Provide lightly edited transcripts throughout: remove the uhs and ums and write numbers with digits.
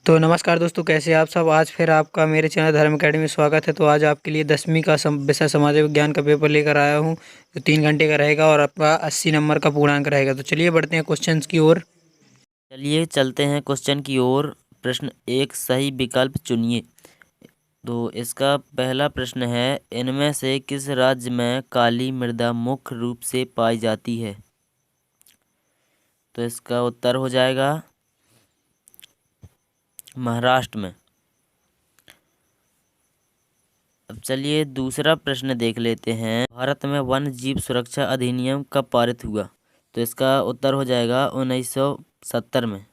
तो नमस्कार दोस्तों, कैसे हैं आप सब। आज फिर आपका मेरे चैनल धर्म अकेडमी में स्वागत है। तो आज आपके लिए 10वीं का विषय सामाजिक विज्ञान का पेपर लेकर आया हूं, जो 3 घंटे का रहेगा और आपका 80 नंबर का पूर्णांक रहेगा। तो चलिए बढ़ते हैं क्वेश्चंस की ओर। चलिए चलते हैं क्वेश्चन की ओर। प्रश्न एक, सही विकल्प चुनिए। तो इसका पहला प्रश्न है, इनमें से किस राज्य में काली मृदा मुख्य रूप से पाई जाती है। तो इसका उत्तर हो जाएगा महाराष्ट्र में। अब चलिए दूसरा प्रश्न देख लेते हैं, भारत में वन्य जीव सुरक्षा अधिनियम कब पारित हुआ। तो इसका उत्तर हो जाएगा 1970 में।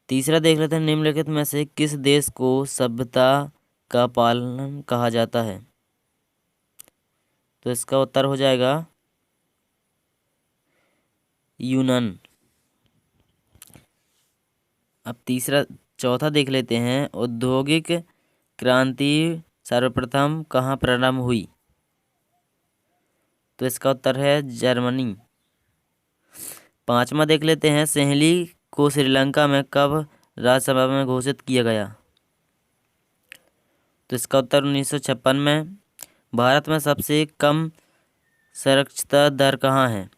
तीसरा देख लेते हैं, निम्नलिखित में से किस देश को सभ्यता का पालन कहा जाता है। तो इसका उत्तर हो जाएगा यूनान। अब चौथा देख लेते हैं, औद्योगिक क्रांति सर्वप्रथम कहाँ प्रारंभ हुई। तो इसका उत्तर है जर्मनी। पांचवा देख लेते हैं, सहेली को श्रीलंका में कब राज्यसभा में घोषित किया गया। तो इसका उत्तर 1956 में। भारत में सबसे कम साक्षरता दर कहाँ है।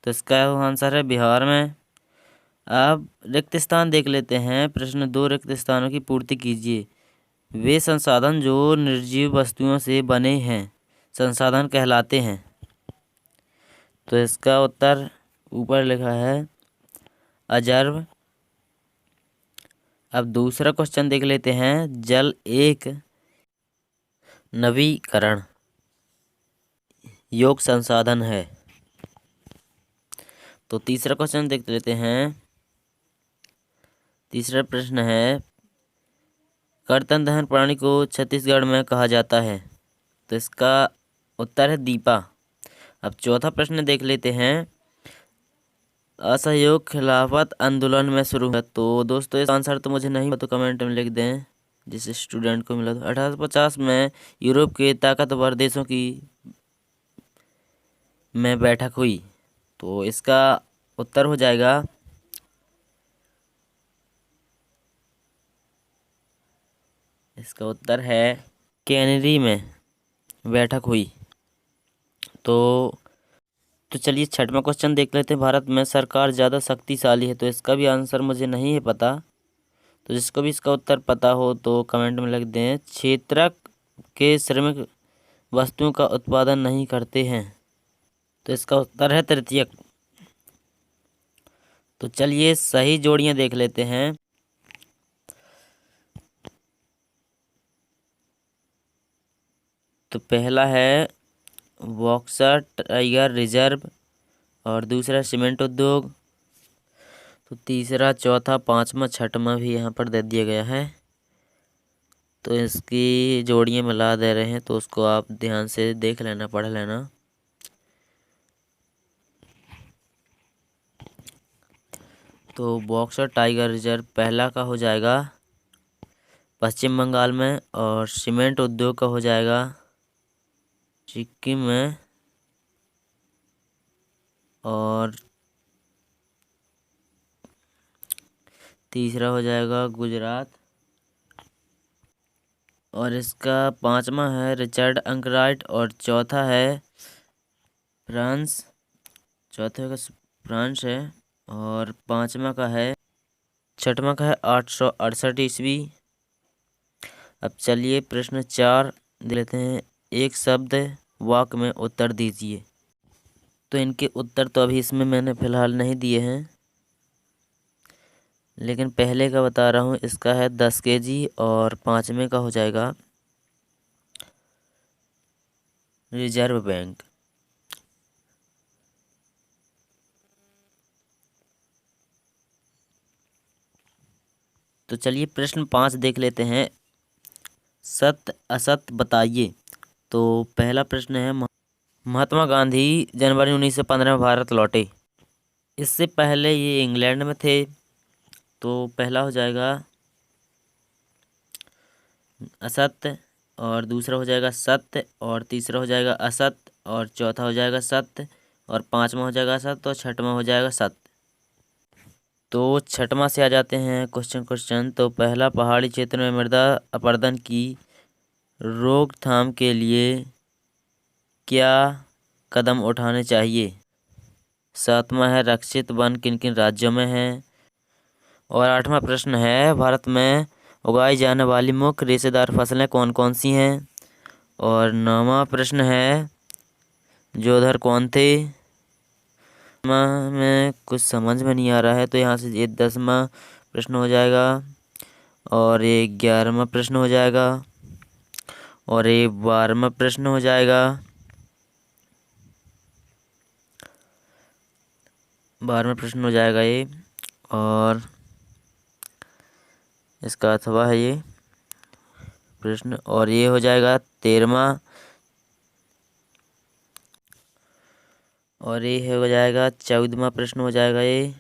तो इसका आंसर है बिहार में। अब रिक्त स्थान देख लेते हैं। प्रश्न 2, रिक्त स्थानों की पूर्ति कीजिए। वे संसाधन जो निर्जीव वस्तुओं से बने हैं संसाधन कहलाते हैं। तो इसका उत्तर ऊपर लिखा है अजर्व। अब दूसरा क्वेश्चन देख लेते हैं, जल एक नवीकरण योग्य संसाधन है। तो तीसरा क्वेश्चन देख लेते हैं। तीसरा प्रश्न है, कर्तन दहन प्राणी को छत्तीसगढ़ में कहा जाता है। तो इसका उत्तर है दीपा। अब चौथा प्रश्न देख लेते हैं, असहयोग खिलाफत आंदोलन में शुरू हुआ। तो दोस्तों इसका आंसर तो मुझे नहीं, तो कमेंट में लिख दें जिस स्टूडेंट को मिला। तो 1850 में यूरोप के ताकतवर देशों की में बैठक हुई। तो इसका उत्तर हो जाएगा इसका उत्तर है कैनरी में बैठक हुई। तो चलिए छठवां क्वेश्चन देख लेते हैं, भारत में सरकार ज़्यादा शक्तिशाली है। तो इसका भी आंसर मुझे नहीं है पता। तो जिसको भी इसका उत्तर पता हो तो कमेंट में लिख दें। क्षेत्रक के श्रमिक वस्तुओं का उत्पादन नहीं करते हैं। तो इसका उत्तर है तृतीयक। तो चलिए सही जोड़ियां देख लेते हैं। तो पहला है बॉक्सर टाइगर रिजर्व और दूसरा सीमेंट उद्योग। तो तीसरा चौथा पांचवा छठवां भी यहाँ पर दे दिया गया है। तो इसकी जोड़ियाँ मिला दे रहे हैं, तो उसको आप ध्यान से देख लेना, पढ़ लेना। तो बॉक्सर टाइगर रिजर्व पहला का हो जाएगा पश्चिम बंगाल में, और सीमेंट उद्योग का हो जाएगा सिक्किम में, और तीसरा हो जाएगा गुजरात, और इसका पांचवा है रिचर्ड अंकराइट, और चौथा है फ्रांस। चौथे का फ्रांस है, और पांचवा का है छठवां का है 868 ईस्वी। अब चलिए प्रश्न 4 दे लेते हैं, एक शब्द वाक्य में उत्तर दीजिए। तो इनके उत्तर तो अभी इसमें मैंने फिलहाल नहीं दिए हैं, लेकिन पहले का बता रहा हूँ। इसका है 10 kg, और पांचवें का हो जाएगा रिजर्व बैंक। तो चलिए प्रश्न 5 देख लेते हैं, सत्य असत्य बताइए। तो पहला प्रश्न है, महात्मा गांधी जनवरी 1915 में भारत लौटे। इससे पहले ये इंग्लैंड में थे। तो पहला हो जाएगा असत्य, और दूसरा हो जाएगा सत्य, और तीसरा हो जाएगा असत्य, और चौथा हो जाएगा सत्य, और पांचवा हो जाएगा असत्य, और छठवां हो जाएगा सत्य। तो छठवां से आ जाते हैं क्वेश्चन। तो पहला, पहाड़ी क्षेत्र में मृदा अपरदन की रोकथाम के लिए क्या कदम उठाने चाहिए। सातवां है, रक्षित वन किन किन राज्यों में है। और आठवां प्रश्न है, भारत में उगाई जाने वाली मुख्य रेशेदार फसलें कौन कौन सी हैं। और नौवां प्रश्न है, जोधर कौन थे। में कुछ समझ में नहीं आ रहा है तो यहाँ से ये 10वां प्रश्न हो जाएगा और ये 11वां प्रश्न हो जाएगा और ये 12वां प्रश्न हो जाएगा। 12वां प्रश्न हो जाएगा ये, और इसका अथवा है ये प्रश्न, और ये हो जाएगा 13वां, और ये हो जाएगा 14वां प्रश्न हो जाएगा ये।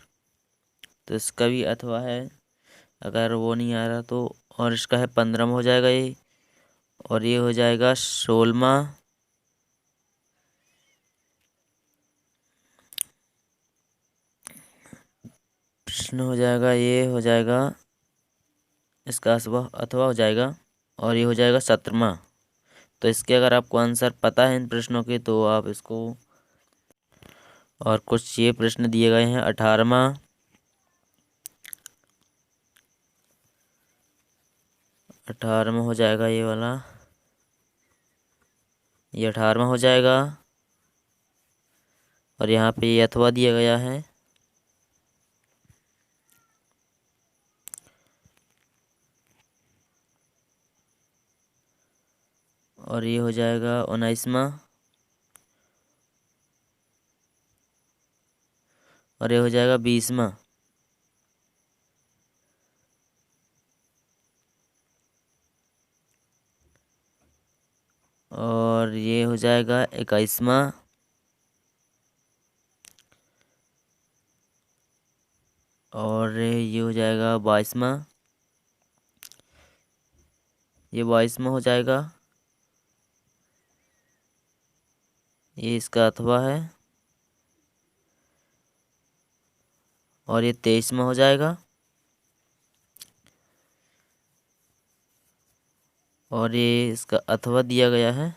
तो इसका भी अथवा है, अगर वो नहीं आ रहा तो। और इसका है 15वां हो जाएगा ये, और ये हो जाएगा 16वां, प्रश्न हो जाएगा, ये हो जाएगा इसका अथवा हो जाएगा, और ये हो जाएगा 17वां। तो इसके अगर आपको आंसर पता है इन प्रश्नों के तो आप इसको, और कुछ ये प्रश्न दिए गए हैं 18वां, 18वां हो जाएगा ये वाला, ये 18वां हो जाएगा, और यहाँ पे ये अथवा दिया गया है। और ये हो जाएगा 19वां, और ये हो जाएगा 20वां, और ये हो जाएगा 21वां, और ये हो जाएगा 22वां, ये 22वां हो जाएगा, ये इसका अथवा है, और ये 23वां हो जाएगा, और ये इसका अथवा दिया गया है।